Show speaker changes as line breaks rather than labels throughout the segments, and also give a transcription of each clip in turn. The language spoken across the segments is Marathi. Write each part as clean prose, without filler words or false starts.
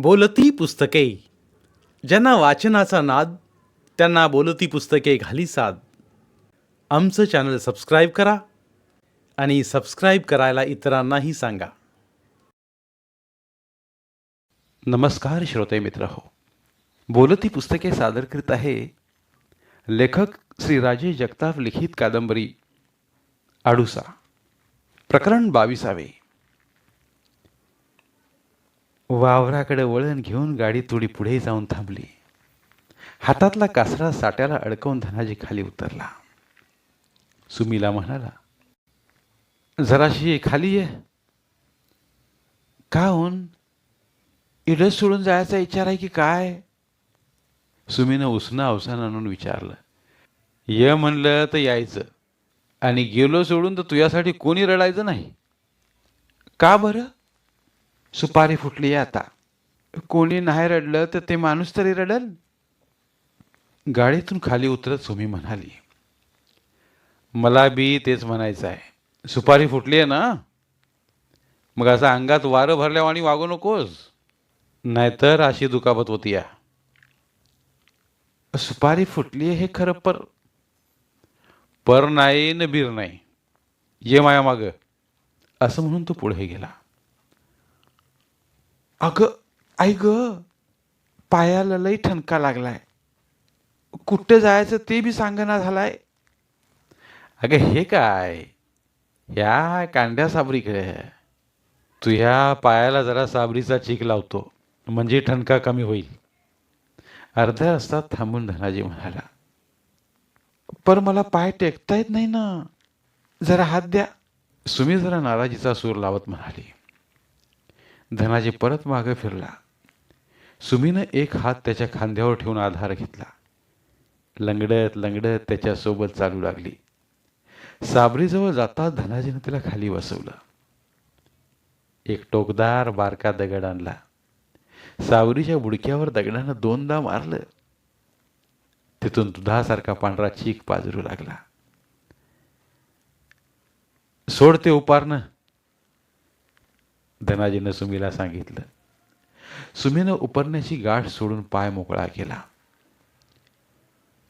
बोलती पुस्तके. ज्यांना वाचनाचा नाद, त्यांना बोलती पुस्तके घाली साद. आमचं चॅनल सबस्क्राईब करा आणि सबस्क्राईब करायला इतरांनाही सांगा. नमस्कार श्रोते मित्र हो. बोलती पुस्तके सादर करीत आहे लेखक श्री राजेश जगताप लिखित कादंबरी आडूसा, प्रकरण 22. वावराकडे वळण घेऊन गाडी थोडी पुढे जाऊन थांबली. हातातला कासरा साट्याला अडकवून धनाजी खाली उतरला. सुमीला म्हणाला, जराशी खाली ये. का होऊन? इडच सोडून जायचा विचार आहे की काय? सुमीनं उसना अवसान आणून विचारलं. ये म्हणलं तर यायचं, आणि गेलो सोडून तर तुझ्यासाठी कोणी रडायचं नाही. का बरं? सुपारी फुटली आता. कोणी नाही रडलं तर ते माणूस तरी रडल. गाडीतून खाली उतरत सुमी म्हणाली, मला बी तेच म्हणायचं आहे. सुपारी फुटली आहे ना, मग असं अंगात वारं भरल्यावानी वागू नकोस, नाहीतर अशी दुखापत होती. या सुपारी फुटली हे खरं, पर नाही न बीर नाही. ये माया माग, असं म्हणून तो पुढे गेला. अगं आई ग, पायाला लई ठणका लागलाय. कुठे जायचं ते बी सांगना झालाय. अगं हे काय, ह्या कांड्या साबरीकडे तुझ्या पायाला जरा साबरीचा चीक लावतो, म्हणजे ठणका कमी होईल. अर्ध्या रस्त्यात थांबून धनाजी म्हणाला, पर मला पाय टेकता येत नाही ना, जरा हात द्या. सुमी जरा नाराजीचा सूर लावत म्हणाली. धनाजी परत मागे फिरला. सुमीनं एक हात त्याच्या खांद्यावर ठेवून आधार घेतला. लंगडत लंगडत त्याच्यासोबत चालू लागली. साबरीजवळ जाताच धनाजीनं तिला खाली बसवलं. एक टोकदार बारका दगड आणला. सावरीच्या बुडक्यावर दगडानं 2दा मारलं. तिथून दुधासारखा पांढरा चीक पाजरू लागला. सोड ते उपारणं, धनाजीनं सुमीला सांगितलं. सुमीनं उपरण्याची गाठ सोडून पाय मोकळा केला.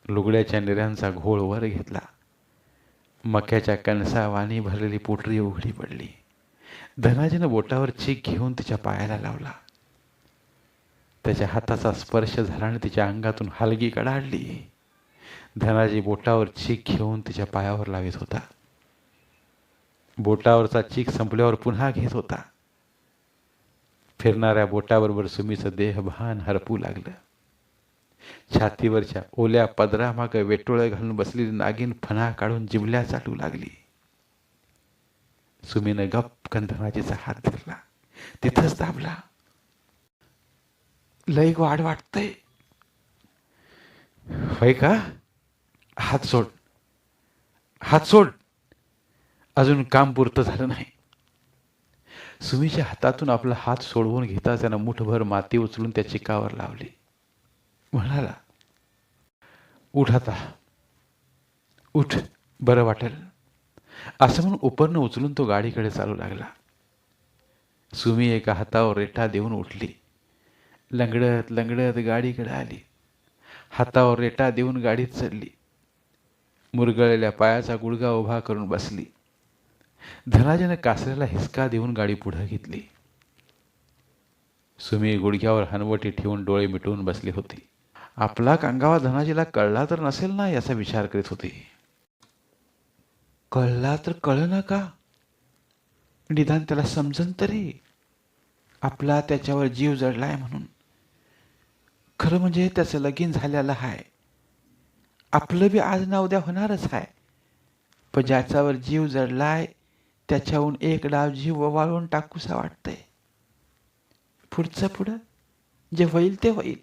लुगड्याच्या निऱ्यांचा घोळ वर घेतला. मक्याच्या कणसावानी भरलेली पोटरी उघडी पडली. धनाजीनं बोटावर चीक घेऊन तिच्या पायाला लावला. त्याच्या हाताचा स्पर्श झाला आणि तिच्या अंगातून हलगी कडाडली. धनाजी बोटावर चीक घेऊन तिच्या पायावर लावित होता. बोटावरचा चीक संपल्यावर पुन्हा घेत होता. फिरणाऱ्या बोटाबरोबर सुमीचं देहभान हरपू लागलं. छातीवरच्या ओल्या पदरामागं वेटोळं घालून बसलेली नागिन फणा काढून जिबल्या चाटू लागली. सुमीनं गपकन धनाजीचा हात धरला, तिथंच दाबला. लई वाढ वाटतंय. होय का? हात सोड, हात सोड, अजून काम पुरतं झालं नाही. सुमीच्या हातातून आपला हात सोडवून घेता त्यानं मुठभर माती उचलून त्या चिकावर लावली. म्हणाला, उठ आता, उठ, बरं वाटेल. असं म्हणून उपरनं उचलून तो गाडीकडे चालू लागला. सुमी एका हातावर रेटा देऊन उठली. लंगडत लंगडत गाडीकडे आली. हातावर रेटा देऊन गाडीत चढली. मुरगळलेल्या पायाचा गुडघा उभा करून बसली. धनाजीनं कासऱ्याला हिसका देऊन गाडी पुढे घेतली. सुमी गुडघ्यावर हनवटी ठेवून डोळे मिटवून बसली होती. आपला कांगावा धनाजीला कळला तर नसेल ना, याचा विचार करीत होती. कळला तर कळना का? निदान त्याला समजन तरी आपला त्याच्यावर जीव जडलाय म्हणून. खरं म्हणजे त्याचं लगीन झालेलं आहे. आपलं बी आज ना उद्या होणारच आहे. पण ज्याच्यावर जीव जडलाय त्याच्याहून एक डाव जीव ववाळून टाकूसा वाटतंय. पुढचं पुढं जे होईल ते होईल.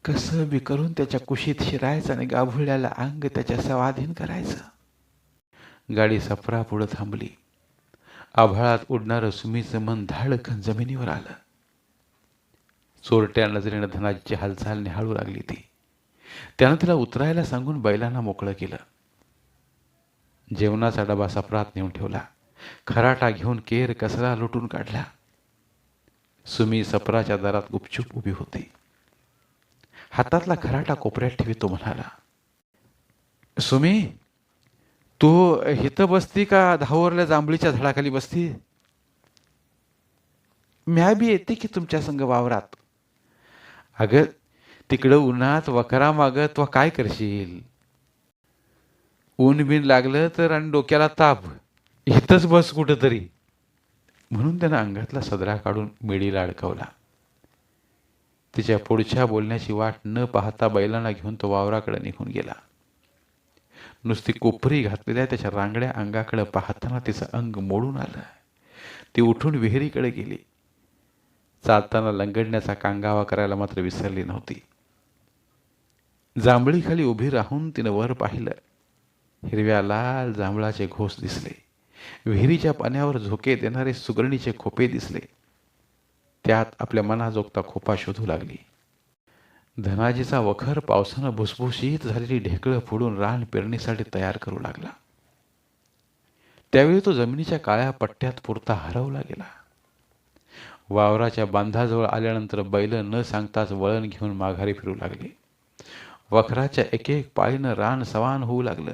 कसं बी करून त्याच्या कुशीत शिरायचं आणि गाभुळल्याला अंग त्याच्या स्वाधीन करायचं. गाडी सफरा पुढं थांबली. आभाळात उडणारं सुमीचं मन धाडकन जमिनीवर आलं. चोरट्या नजरेनं धनाजीची हालचाल निहाळू लागली ती. त्यानं तिला उतरायला सांगून बैलांना मोकळं केलं. जेवणाचा डबा सफरात नेऊन ठेवला. खराटा घेऊन केर कसरा लुटून काढला. सुमी सपराच्या दारात गुपचूप उभी होती. हातातला खराटा कोपऱ्यात ठेवी तो म्हणाला, सुमी, तू इथं बसती का धावरल्या जांभळीच्या झाडाखाली बसती? म्या बी येते की तुमच्या संग वावरात. अगं, तिकडं उन्हात वखरा मागत व काय करशील? ऊन बिन लागलं तर आणि डोक्याला ताप, इथंच बस कुठंतरी. म्हणून त्यानं अंगातला सदरा काढून मेडीला अडकवला. तिच्या पुढच्या बोलण्याची वाट न पाहता बैलांना घेऊन तो वावराकडे निघून गेला. नुसती कोपरी घातलेल्या त्याच्या रांगड्या अंगाकडे पाहताना तिचं अंग मोडून आलं. ती उठून विहिरीकडे गेली. चालताना लंगडण्याचा कांगावा करायला मात्र विसरली नव्हती. जांभळीखाली उभी राहून तिनं वर पाहिलं. हिरव्या लाल जांभळाचे घोस दिसले. विहिरीच्या पाण्यावर झोके देणारे सुगरणीचे खोपे दिसले. त्यात आपल्या मनाजोगता खोपा शोधू लागली. धनाजीचा वखर पावसानं भुसभुशीत झालेली ढेकळं फोडून रान पेरणीसाठी तयार करू लागला. त्यावेळी तो जमिनीच्या काळ्या पट्ट्यात पुरता हरवला गेला. वावराच्या बांधाजवळ आल्यानंतर बैल न सांगताच वळण घेऊन माघारी फिरू लागले. वखराच्या एक एक पाळीनं रान सवान होऊ लागलं.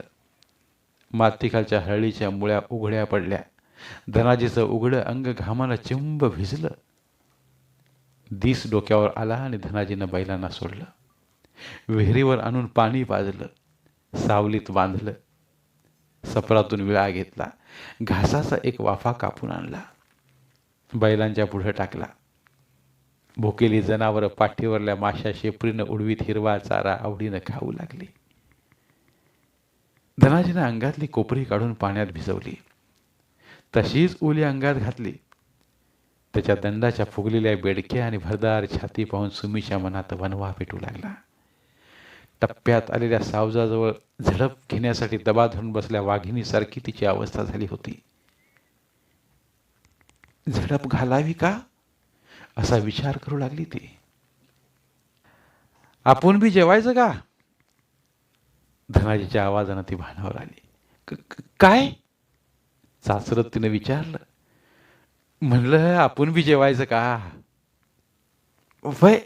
मातीखालच्या हळीच्या मुळ्या उघड्या पडल्या. धनाजीचं उघडं अंग घामानं चिंब भिजलं. दिस डोक्यावर आला आणि धनाजीनं बैलांना सोडलं. विहिरीवर आणून पाणी पाजलं. सावलीत बांधलं. सपरातून विळा घेतला. घासाचा एक वाफा कापून आणला. बैलांच्या पुढे टाकला. भुकेली जनावरं पाठीवरल्या माशा शेपरीनं उडवीत हिरवा चारा आवडीनं खाऊ लागली. धनाजीनं अंगातली कोपरी काढून पाण्यात भिजवली. तशीच ओली अंगात घातली. त्याच्या दंडाच्या फुगलेल्या बेडक्या आणि भरदार छाती पाहून सुमीच्या मनात वनवा पेटू लागला. टप्प्यात आलेल्या सावजाजवळ झडप घेण्यासाठी दबा धरून बसल्या वाघिणीसारखी तिची अवस्था झाली होती. झडप घालावी का असा विचार करू लागली ती. आपण बी जेवायचं का? धनाजीच्या आवाजानं ती भानावर आली. काय? चाचरत तिनं विचारलं. म्हणलं, आपण बी जेवायचं का? वय,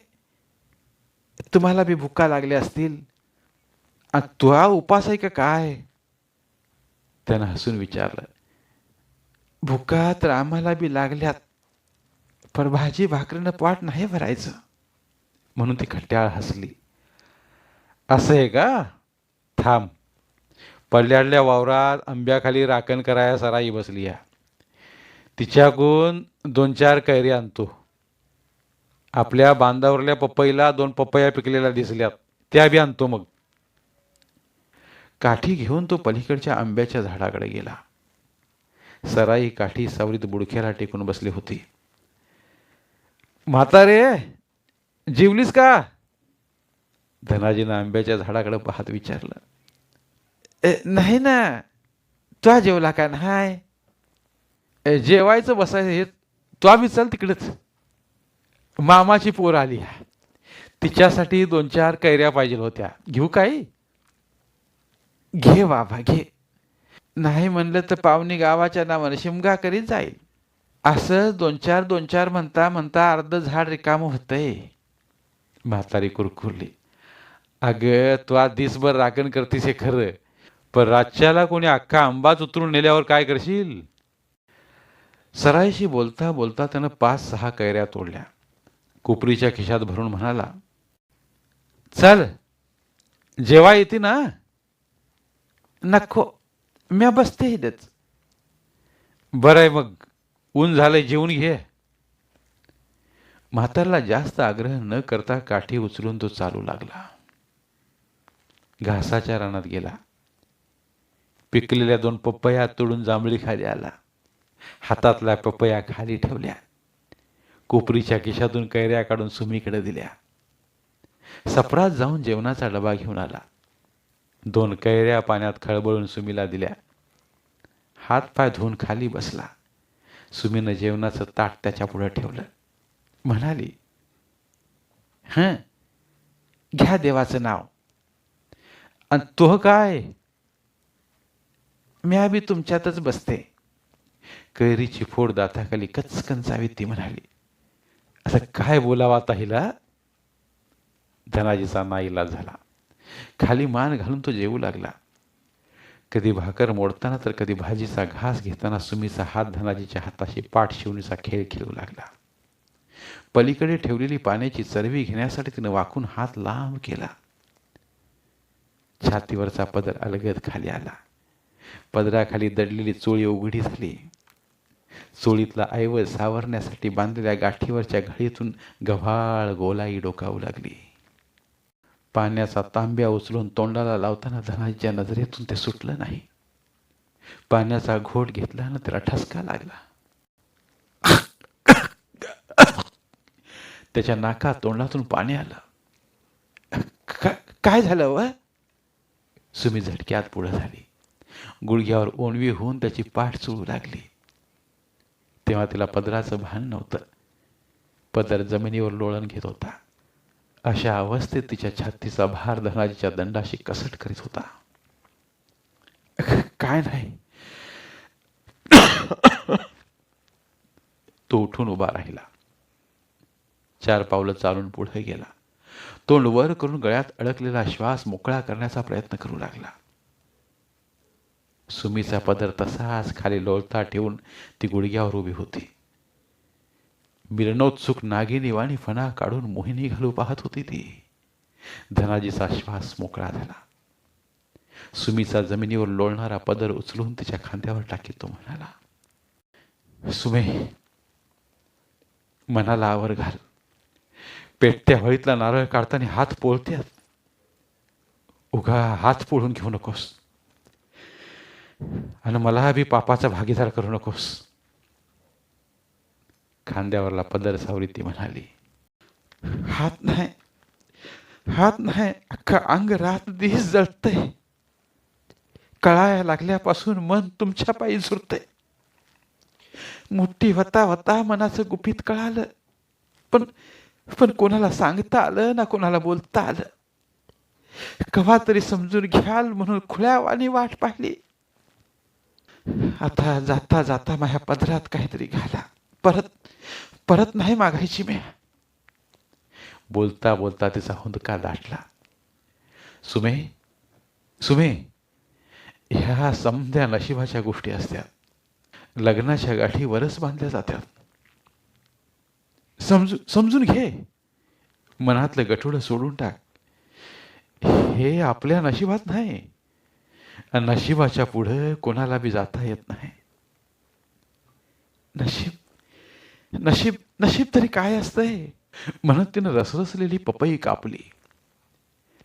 तुम्हाला बी भुका लागल्या असतील. तुहा उपास आहे का काय? त्यानं हसून विचारलं. भुका तर आम्हाला बी लागल्यात, पण भाजी भाकरीनं पोट नाही भरायचं. म्हणून ती खट्याळ हसली. असं आहे का? थांब, पल्ल्याडल्या वावरात आंब्याखाली राखण कराया सराई बसली या. तिच्याकडून 2-4 कैरी आणतो. आपल्या बांधावरल्या पपईला 2 पपया पिकलेल्या दिसल्यात, त्या बी आणतो. मग काठी घेऊन तो पलीकडच्या आंब्याच्या झाडाकडे गेला. सराई काठी सावरीत बुडक्याला टेकून बसली होती. म्हातारे, जेवलीस का? धनाजीनं आंब्याच्या झाडाकडे पाहत विचारलं. नाही ना. तुझा जेवला का नाही? जेवायचं बसायचं हे तू बी चल तिकडेच. मामाची पोर आली, तिच्यासाठी 2-4 कैऱ्या पाहिजे होत्या. घेऊ काय? घे बाबा घे. नाही म्हणलं तर पाहुणे गावाच्या नावानं शिमगा करीत जाईल. असं 2-4 म्हणता म्हणता अर्ध झाड रिकामं होतंय. म्हातारी कुरकुरली. अगं, तू आज दिसभर राखण करतीस हे खरं, पण रातच्याला कोणी अख्खा आंबाच उतरून नेल्यावर काय करशील? सराईशी बोलता बोलता त्यानं 5-6 कैऱ्या तोडल्या. कोपरीच्या खिशात भरून म्हणाला, चल जेवा येते ना? नको, म्या बसते इथंच. बरं आहे मग, ऊन झालंय, जेवून घे. म्हातारला जास्त आग्रह न करता काठी उचलून तो चालू लागला. घासाच्या रानात गेला. पिकलेल्या 2 पपया तोडून जांभळी खाली आला. हातातल्या पपया खाली ठेवल्या. कोपरीच्या खिशातून कैऱ्या काढून सुमीकडे दिल्या. सपरात जाऊन जेवणाचा डबा घेऊन आला. 2 कैऱ्या पाण्यात खळबळून सुमीला दिल्या. हातपाय धुवून खाली बसला. सुमीनं जेवणाचं ताट त्याच्या पुढे ठेवलं. म्हणाली, हं, घ्या देवाचं नाव. आणि तो काय? म्या बी तुमच्यातच बसते. कैरीची फोड दाताखाली कचकन चावीत ती म्हणाली. असं काय बोलावं आता हिला. धनाजीचा नाईलाज झाला. खाली मान घालून तो जेवू लागला. कधी भाकर मोडताना तर कधी भाजीचा घास घेताना सुमीचा हात धनाजीच्या हाताशी पाठ शिवणीचा खेळ खेळू लागला. पलीकडे ठेवलेली पाण्याची चरवी घेण्यासाठी तिनं वाकून हात लांब केला. छातीवरचा पदर अलगद खाली आला. पदराखाली दडलेली चोळी उघडी झाली. चोळीतला ऐवज सावरण्यासाठी बांधलेल्या गाठीवरच्या घडीतून गव्हाळ गोलाई डोकावू लागली. पाण्याचा तांब्या उचलून तोंडाला लावताना धनाजीच्या नजरेतून ते सुटलं नाही. पाण्याचा घोट घेतला ना त्याला ठसका लागला. त्याच्या नाकात तोंडातून पाणी आलं. काय झालं व? सुमी झटक्यात पुढे झाली. गुडघ्यावर ओणवी होऊन त्याची पाठ चुळू लागली. तेव्हा तिला पदराचं भान नव्हतं. पदर जमिनीवर लोळण घेत होता. अशा अवस्थेत तिच्या छातीचा भार धनाजीच्या दंडाशी कसट करीत होता. काय नाही. तो उठून उभा राहिला. 4 पावलं चालून पुढे गेला. तोंड वर करून गळ्यात अडकलेला श्वास मोकळा करण्याचा प्रयत्न करू लागला. सुमीचा पदर तसाच खाली लोळता ठेवून ती गुडघ्यावर उभी होती. मिलनोत्सुक नागिनी वाणी फणा काढून मोहिनी घालू पाहत होती ती. धनाजीचा श्वास मोकळा झाला. सुमीचा जमिनीवर लोळणारा पदर उचलून तिच्या खांद्यावर टाकीत तो म्हणाला, सुमे, मनाला आवर घाल. पेटत्या हळीतला नारळ काढताना हात पोळत्यात. उगा हात पोळून घेऊ नकोस आणि मला बी पापाचा भागीदार करू नकोस. खांद्यावरला पदर सावरी ती म्हणाली, हात नाही, हात नाही, अख्खा अंग रात दिस जळतंय. कळाया लागल्यापासून मन तुमच्या पायी झुरतंय. मुठ्ठी होता होता मनाचं गुपित कळालं, पण पण कोणाला सांगता आलं ना कोणाला बोलता आलं. कवा तरी समजून घ्याल म्हणून खुळ्यावानी वाट पाहिली. आता जाता जाता माझ्या पदरात काहीतरी घाला. परत परत नाही मागायची मी. बोलता बोलता तिचा हुंदका दाटला. सुमे, सुमे, ह्या समध्या नशिबाच्या गोष्टी असतात. लग्नाच्या गाठी वरच बांधल्या जातात. समजून घे. मनातलं गठुडं सोडून टाक. हे आपल्या नशिबात नाही. नशिबाच्या पुढे कोणाला बी जाता येत नाही. नशीब नशीब नशीब तरी काय असतंय. म्हणत तिनं रसरसलेली पपई कापली.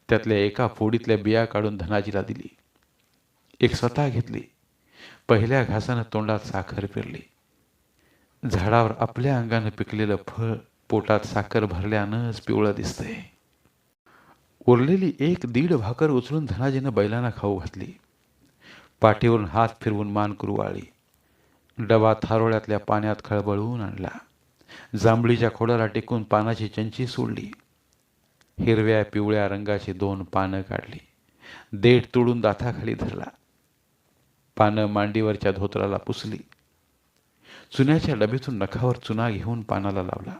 त्यातल्या एका फोडीतल्या बिया काढून धनाजीला दिली. एक स्वतः घेतली. पहिल्या घासानं तोंडात साखर पेरली. झाडावर आपल्या अंगानं पिकलेलं फळ पोटात साखर भरल्यानंच पिवळं दिसतंय. उरलेली 1-1.5 भाकर उचलून धनाजीनं बैलांना खाऊ घातली. पाठीवरून हात फिरवून मान कुरवाळली. डबा थारोळ्यातल्या पाण्यात खळबळवून आणला. जांभळीच्या खोडाला टेकून पानाची चंची सोडली. हिरव्या पिवळ्या रंगाची 2 पानं काढली. देठ तोडून दाताखाली धरला. पानं मांडीवरच्या धोतराला पुसली. चुन्याच्या डबीतून नखावर चुना घेऊन पानाला लावला.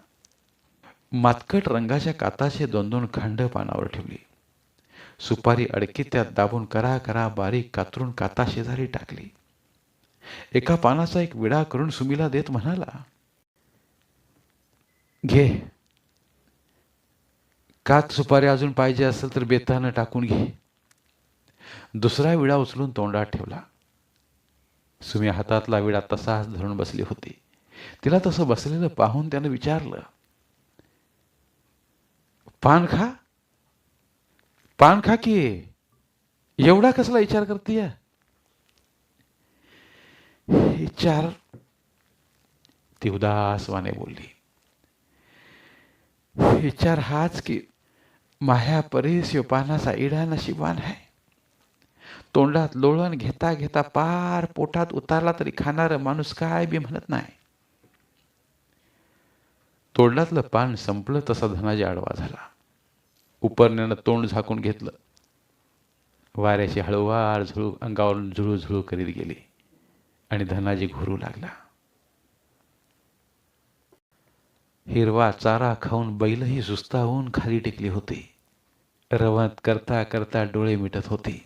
मातकट रंगाच्या काताचे 2-2 खांड पानावर ठेवली. सुपारी अडकीत त्यात दाबून करा करा बारीक कातरून काता शेजारी टाकली. एका पानाचा एक विडा करून सुमीला देत म्हणाला, घे. कात सुपारी अजून पाहिजे असेल तर बेतानं टाकून घे. दुसरा विडा उचलून तोंडात ठेवला. सुमी हातातला विडा तसाच धरून बसली होती. तिला तसं बसलेलं पाहून त्यानं विचारलं, पान खा, पान खा की. एवढा कसला विचार करतीय? विचार, ती उदासवाने बोलली. विचार हाच की माह्या परीस यो पानाचा इडा नशिबान आहे. तोंडात लोळण घेता घेता पार पोटात उतारला तरी खाणारा माणूस काय बी म्हणत नाही. तोंडातलं पान संपलं तसा धनाजी आडवा झाला. उपरण्यानं तोंड झाकून घेतलं. वाऱ्याची हळूवार झुळूक अंगावरून झुळू करीत गेली आणि धनाजी घोरू लागला. हिरवा चारा खाऊन बैलही सुस्तावून खाली टेकली होती. रवंत करता करता डोळे मिटत होती.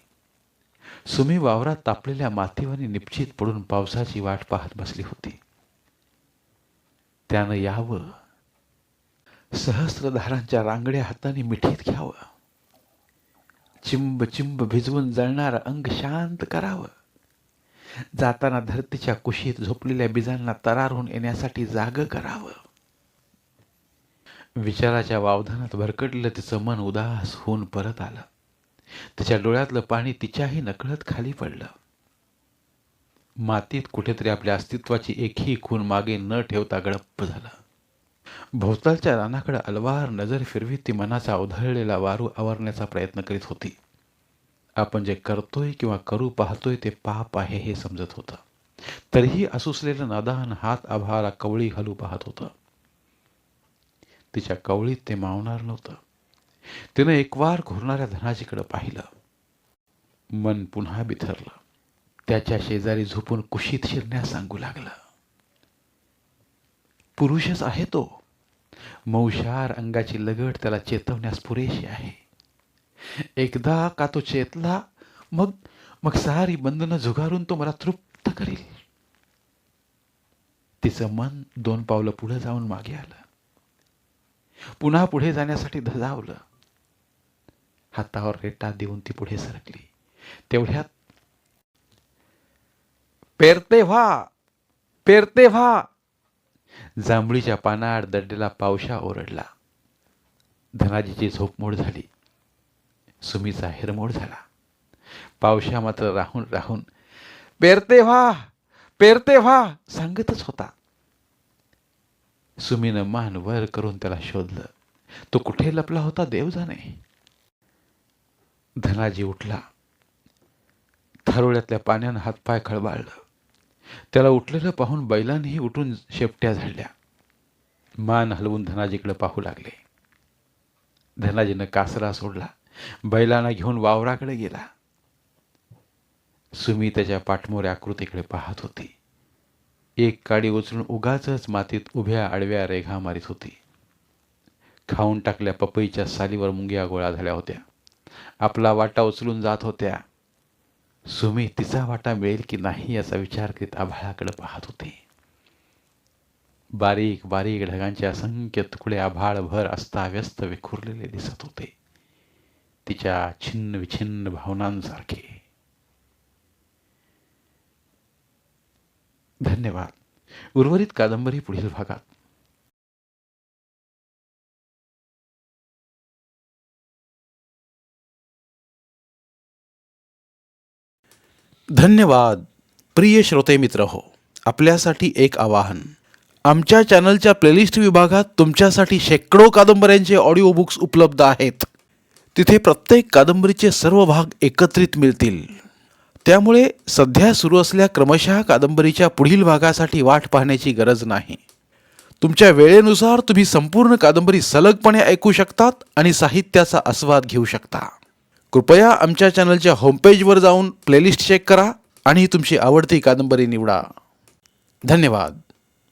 सुमी वावरात तापलेल्या मातीवानी निपचित पडून पावसाची वाट पाहत बसली होती. त्यानं यावं, सहस्त्रधारांच्या रांगड्या हाताने मिठीत घ्यावं, चिंब चिंब भिजवून जळणारं अंग शांत करावं, जाताना धरतीच्या कुशीत झोपलेल्या बीजांना तरारून येण्यासाठी जाग करावं. विचाराच्या वावधानात भरकटलेलं तिचं मन उदास होऊन परत आलं. तिच्या डोळ्यातलं पाणी तिच्याही नकळत खाली पडलं. मातीत कुठेतरी आपल्या अस्तित्वाची एकही खूण मागे न ठेवता गडप्प झालं. भोवतालच्या रानाकडे अलवार नजर फिरवीत ती मनाचा उधळलेला वारू आवरण्याचा प्रयत्न करीत होती. आपण जे करतोय किंवा करू पाहतोय ते पाप आहे हे समजत होतं. तरीही असुसलेलं नादान हात आभाळाला कवळी घालू पाहत होतं. तिच्या कवळीत ते मावणार नव्हतं. तिनं एकवार घुरणाऱ्या धनाजीकडे पाहिलं. मन पुन्हा बिथरलं. त्याच्या शेजारी झोपून कुशीत शिरण्यास सांगू लागलं. पुरुषच आहे तो. मौशार अंगाची लगट त्याला चेतवण्यास पुरेशी आहे. एकदा का तो चेतला, मग मग सारी बंधनं झुगारून तो मला तृप्त करील. तिचं मन 2 पावलं पुढे जाऊन मागे आलं. पुन्हा पुढे जाण्यासाठी धजावलं. हातावर रेटा देऊन ती पुढे सरकली. तेवढ्यात पेरते व्हा, पेरते व्हा, जांभळीच्या पानाआड दडलेला पावशा ओरडला. धनाजीची झोपमोड झाली. सुमीचा हिरमोड झाला. पावशा मात्र राहून राहून पेरते व्हा, पेरते व्हा सांगतच होता. सुमीनं मान वर करून त्याला शोधलं. तो कुठे लपला होता देव जाणे. धनाजी उठला. थारोळ्यातल्या पाण्यानं हातपाय खळबाळलं. त्याला उठलेलं पाहून बैलांनीही उठून शेपट्या झाडल्या. मान हलवून धनाजीकडे पाहू लागले. धनाजीनं कासरा सोडला. बैलांना घेऊन वावराकडे गेला. सुमी त्याच्या पाठमोऱ्या आकृतीकडे पाहत होती. एक काडी उचलून उगाचच मातीत उभ्या आडव्या रेघा मारित होती. खाऊन टाकल्या पपईच्या सालीवर मुंग्या गोळा झाल्या होत्या. आपला वाटा उचलून जात होत्या. सुमी तिचा वाटा मिळेल की नाही याचा विचार करीत आभाळाकडे पाहत होती. बारीक बारीक ढगांचे असंख्य तुकडे आभाळभर अस्ताव्यस्त विखुरलेले दिसत होते. तिच्या छिन्न विछिन्न भावनांसारखे. धन्यवाद. उर्वरित कादंबरी पुढील भागात.
धन्यवाद. प्रिय श्रोते मित्र हो, आपल्यासाठी एक आवाहन. आमच्या चॅनलच्या प्लेलिस्ट विभागात तुमच्यासाठी शेकडो कादंबऱ्यांचे ऑडिओ बुक्स उपलब्ध आहेत. तिथे प्रत्येक कादंबरीचे सर्व भाग एकत्रित मिळतील. त्यामुळे सध्या सुरू असलेल्या क्रमशः कादंबरीच्या पुढील भागासाठी वाट पाहण्याची गरज नाही. तुमच्या वेळेनुसार तुम्ही संपूर्ण कादंबरी सलगपणे ऐकू शकतात आणि साहित्याचा आस्वाद घेऊ शकता. कृपया आमच्या चॅनलच्या होमपेजवर जाऊन प्लेलिस्ट चेक करा आणि तुमची आवडती कादंबरी निवडा. धन्यवाद.